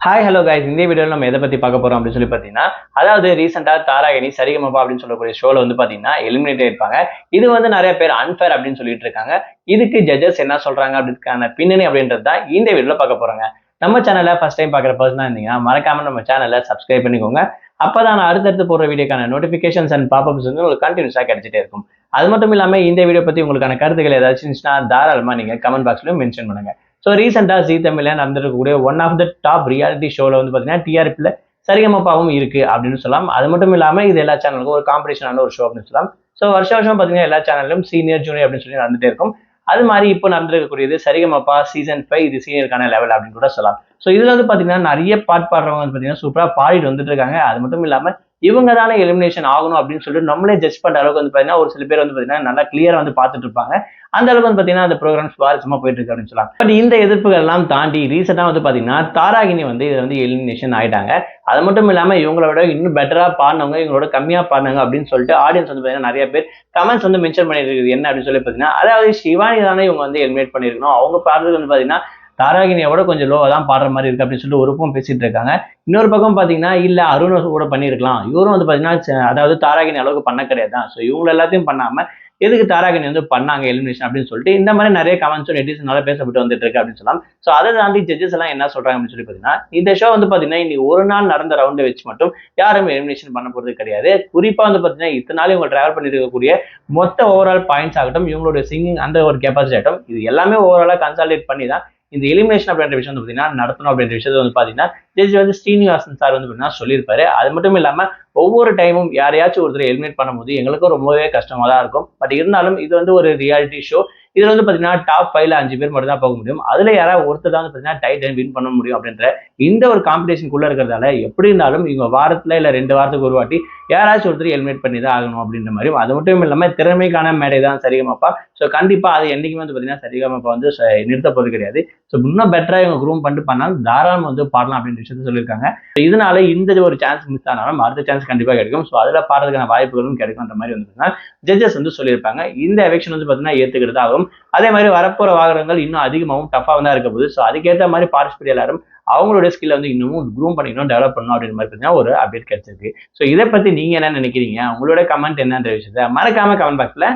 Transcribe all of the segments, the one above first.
Hi hello guys, இந்த வீடியோவில் நம்ம எதை பற்றி பார்க்க போகிறோம் அப்படின்னு சொல்லி பார்த்தீங்கன்னா, அதாவது ரீசெண்டாக தாராகினி சரிகமபா அப்படின்னு சொல்லக்கூடிய ஷோவில் வந்து பார்த்தீங்கன்னா எலிமினேட் ஆயிருப்பாங்க. இது வந்து நிறைய பேர் அன்ஃபேர் அப்படின்னு சொல்லிட்டு இருக்காங்க. இதுக்கு ஜட்ஜஸ் என்ன சொல்றாங்க அப்படின்றதுக்கான பின்னணி அப்படின்றது தான் இந்த வீடியோவில் பார்க்க போறோங்க. நம்ம சேனலை ஃபர்ஸ்ட் டைம் பார்க்குற பர்சனாக இருந்தீங்கன்னா மறக்காம நம்ம சேனலை சப்ஸ்கிரைப் பண்ணிக்கோங்க. அப்பதான் நான் அடுத்தடுத்து போடுற வீடியோக்கான நோட்டிஃபிகேஷன்ஸ் அண்ட் பாப்அப்ஸ் வந்து உங்களுக்கு கண்டினியூஸாக கிடைச்சிட்டே இருக்கும். அது மட்டும் இல்லாமல் இந்த வீடியோ பற்றி உங்களுக்கான கருத்துக்கள் ஏதாச்சும் இருந்துச்சுன்னா தாராளமாக நீங்கள் கமெண்ட் பாக்ஸ்லையும் மென்ஷன் பண்ணுங்க. ஸோ ரீசெண்டாக ஜீ தமிழ்ல நடந்திருக்கக்கூடிய one of the top reality ஷோவில் வந்து பார்த்தீங்கன்னா டிஆர்பியில் சரிகமபாவும் இருக்கு அப்படின்னு சொல்லலாம். அது மட்டும் இல்லாமல் இது எல்லா சேனலுக்கும் ஒரு காம்படிஷனான ஒரு ஷோ அப்படின்னு சொல்லலாம். ஸோ வருஷம் பார்த்தீங்கன்னா எல்லா சேனலும் சீனியர் ஜூனியர் அப்படின்னு சொல்லி நடந்துட்டே இருக்கும். அது மாதிரி இப்போ நடந்திருக்கக்கூடியது சரிகமபா சீசன் 5 இது சீனியருக்கான லெவல் அப்படின்னு கூட சொல்லலாம். ஸோ இதுல வந்து பார்த்தீங்கன்னா நிறைய பாட்டு பாடுறவங்க வந்து பார்த்தீங்கன்னா சூப்பராக பாடிட்டு வந்துட்டு இருக்காங்க. அது மட்டும் இல்லாமல் இவங்க தானே எலிமினேஷன் ஆகணும் அப்படின்னு சொல்லிட்டு நம்மளே ஜட்ஜ் பண்ற அளவுக்கு வந்து பார்த்தீங்கன்னா ஒரு சில பேர் வந்து பார்த்தீங்கன்னா நல்லா கிளியரா வந்து பார்த்துட்டு இருப்பாங்க. அந்த அளவுக்கு வந்து பார்த்தீங்கன்னா அந்த ப்ரோக்ராம் சுவாரஸ்யமா போயிட்டு இருக்கு அப்படின்னு சொல்லலாம். பட் இந்த எதிர்ப்புகள் எல்லாம் தாண்டி ரீசெண்டாக வந்து பார்த்தீங்கன்னா தாராகினி வந்து இதை வந்து எலிமினேஷன் ஆயிட்டாங்க. அது மட்டும் இல்லாமல் இவங்களோட இன்னும் பெட்டரா பாடினவங்க இவங்களோட கம்மியா பாடினாங்க அப்படின்னு சொல்லிட்டு ஆடியன்ஸ் வந்து பார்த்தீங்கன்னா நிறைய பேர் கமெண்ட்ஸ் வந்து மென்ஷன் பண்ணிருக்கு. என்ன அப்படின்னு சொல்லி பார்த்தீங்கன்னா, அதாவது சிவானி தானே இவங்க வந்து எலிமினேட் பண்ணிருக்கணும், அவங்க பாடுறது வந்து பார்த்தீங்கன்னா தாராகினியோட கொஞ்சம் லோவா தான் பாடுற மாதிரி இருக்கு அப்படின்னு சொல்லிட்டு ஒரு பக்கம் பேசிட்டு இருக்காங்க. இன்னொரு பக்கம் பாத்தீங்கன்னா இல்ல அருண் கூட பண்ணிருக்கலாம், இவரும் வந்து பாத்தீங்கன்னா அதாவது தாராகினி அளவுக்கு பண்ண கிடையாது. ஸோ இவங்க எல்லாத்தையும் பண்ணாம எதுக்கு தாராகினி வந்து பண்ணாங்க எலிமினேஷன் அப்படின்னு சொல்லிட்டு இந்த மாதிரி நிறைய கமெண்ட்ஸும் நெட்டிசனால பேசப்பட்டு வந்துட்டு இருக்கு அப்படின்னு சொல்லலாம். ஸோ அதை தாண்டி ஜட்ஜஸ் எல்லாம் என்ன சொல்றாங்க அப்படின்னு சொல்லி பாத்தீங்கன்னா, இந்த ஷோ வந்து பாத்தீங்கன்னா இன்னைக்கு ஒரு நாள் நடந்த ரவுண்டை வச்சு மட்டும் யாரும் எலிமினேஷன் பண்ண போறது கிடையாது. குறிப்பா வந்து பாத்தீங்கன்னா இத்தனை நாள் இவங்க டிராவல் பண்ணிட்டு இருக்கக்கூடிய மொத்த ஓவரால் பாயிண்ட்ஸ் ஆகட்டும், இவங்களுடைய சிங்கிங் அந்த ஒரு கெப்பாசிட்டி ஆகட்டும், இது எல்லாமே ஓவராலா கன்சாலிடேட் பண்ணி தான் இந்த எலிமினேஷன் அப்படின்ற விஷயம் வந்து பார்த்தீங்கன்னா நடத்தணும் அப்படின்ற விஷயத்தை வந்து பார்த்தீங்கன்னா ஜட்ஜ் வந்து ஸ்ரீனிவாசன் சார் வந்து பார்த்தீங்கன்னா சொல்லியிருப்பாரு. அது மட்டும் இல்லாமல் ஒவ்வொரு டைமும் யாரையாச்சும் ஒருத்தர் எலிமினேட் பண்ணும்போது எங்களுக்கும் ரொம்பவே கஷ்டமா தான் இருக்கும். பட் இருந்தாலும் இது வந்து ஒரு ரியாலிட்டி ஷோ. இதுல வந்து பார்த்தீங்கன்னா டாப் 5ல 5 பேர் மட்டும் தான் போக முடியும். அதுல யாராவது ஒருத்தர் தான் வந்து பார்த்தீங்கன்னா டைட்டில் வின் பண்ண முடியும் அப்படின்ற இந்த ஒரு காம்படிஷனுக்குள்ள இருக்கிறதால எப்படி இருந்தாலும் இவங்க வாரத்துல இல்ல 2 வாரத்துக்கு ஒரு வாட்டி யாராச்சும் ஒருத்தர் எலிமினேட் பண்ணி தான் ஆகணும் அப்படின்ற மாதிரி. அது மட்டும் இல்லாமல் திறமைக்கான மேடை தான் சரிகமப்பா. ஸோ கண்டிப்பா அது என்னைக்குமே வந்து பார்த்தீங்கன்னா சரிகமப்பா வந்து நிறுத்த போறது கிடையாது. ஸோ இன்னும் பெட்டரா இவங்க க்ரூம் பண்ணிட்டு பண்ணாலும் தாராளம் வந்து பாடலாம் அப்படின்ற விஷயத்த சொல்லியிருக்காங்க. இதனால இந்த ஒரு சான்ஸ் மிஸ் ஆனாலும் அடுத்த சான்ஸ் கண்டிப்பா கிடைக்கும். ஸோ அதுல பாடுறதுக்கான வாய்ப்புகளும் கிடைக்கும்ன்ற மாதிரி வந்து ஜட்ஜஸ் வந்து சொல்லியிருப்பாங்க. இந்த எலெக்ஷன் வந்து பார்த்தீங்கன்னா ஏத்துக்கிறது ஆகும். அதே மாதிரி வரப்போற வாகனங்கள் இன்னும் அதிகமாகவும் டஃபா தான் இருக்க போகுது. ஸோ அதுக்கேற்ற மாதிரி பார்ட்டிசிபேட் எல்லாரும் அவங்களோட ஸ்கில்ல வந்து இன்னமும் க்ரூம் பண்ணிக்கணும், டெவலப் பண்ணணும் அப்படின்ற மாதிரி பார்த்தீங்கன்னா ஒரு அப்டேட் கிடைச்சிருக்கு. ஸோ இதை பத்தி நீங்க என்ன நினைக்கிறீங்க? உங்களோட கமெண்ட் என்னன்ற விஷயத்த மறக்காம கமெண்ட் பாக்ஸ்ல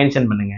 மென்ஷன் பண்ணுங்க.